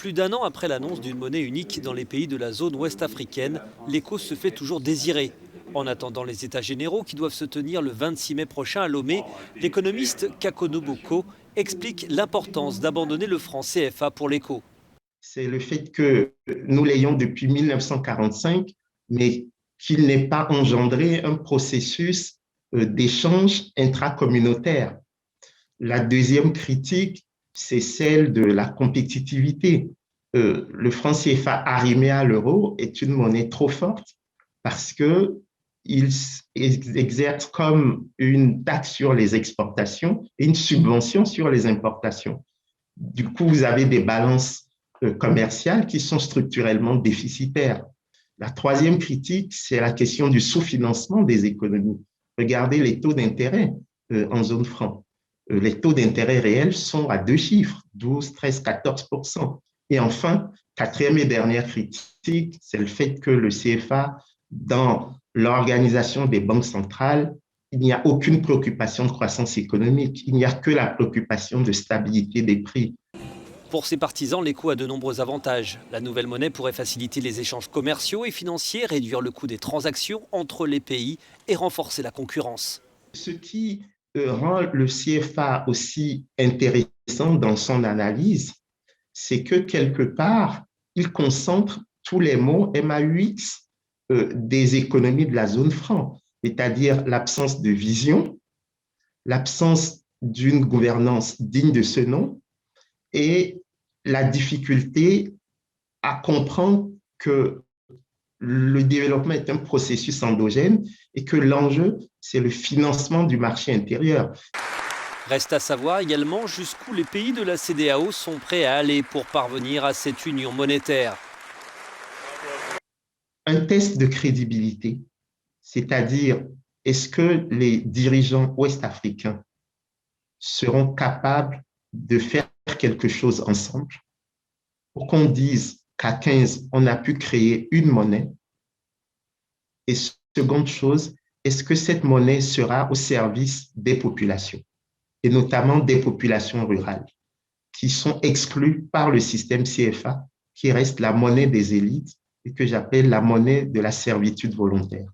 Plus d'un an après l'annonce d'une monnaie unique dans les pays de la zone ouest africaine, l'écho se fait toujours désirer. En attendant les États généraux qui doivent se tenir le 26 mai prochain à Lomé, l'économiste Kako Noboko explique l'importance d'abandonner le franc CFA pour l'écho. C'est le fait que nous l'ayons depuis 1945, mais qu'il n'ait pas engendré un processus d'échange intracommunautaire. La deuxième critique, c'est celle de la compétitivité. Le franc CFA arrimé à l'euro est une monnaie trop forte parce qu'il exerce comme une taxe sur les exportations et une subvention sur les importations. Du coup, vous avez des balances commerciales qui sont structurellement déficitaires. La troisième critique, c'est la question du sous-financement des économies. Regardez les taux d'intérêt en zone franc. Les taux d'intérêt réels sont à deux chiffres, 12, 13, 14%. Et enfin, quatrième et dernière critique, c'est le fait que le CFA, dans l'organisation des banques centrales, il n'y a aucune préoccupation de croissance économique. Il n'y a que la préoccupation de stabilité des prix. Pour ses partisans, l'écho a de nombreux avantages. La nouvelle monnaie pourrait faciliter les échanges commerciaux et financiers, réduire le coût des transactions entre les pays et renforcer la concurrence. Ce qui rend le CFA aussi intéressant dans son analyse, c'est que quelque part, il concentre tous les mots MAUX des économies de la zone franc, c'est-à-dire l'absence de vision, l'absence d'une gouvernance digne de ce nom et la difficulté à comprendre que le développement est un processus endogène et que l'enjeu, c'est le financement du marché intérieur. Reste à savoir également jusqu'où les pays de la CEDEAO sont prêts à aller pour parvenir à cette union monétaire. Un test de crédibilité, c'est-à-dire est-ce que les dirigeants ouest-africains seront capables de faire quelque chose ensemble pour qu'on dise qu'à 15, on a pu créer une monnaie. Et seconde chose, est-ce que cette monnaie sera au service des populations, et notamment des populations rurales, qui sont exclues par le système CFA, qui reste la monnaie des élites et que j'appelle la monnaie de la servitude volontaire.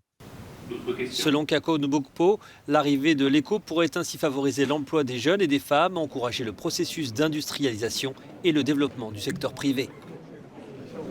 Selon Kako Nobokpo, l'arrivée de l'écho pourrait ainsi favoriser l'emploi des jeunes et des femmes, encourager le processus d'industrialisation et le développement du secteur privé.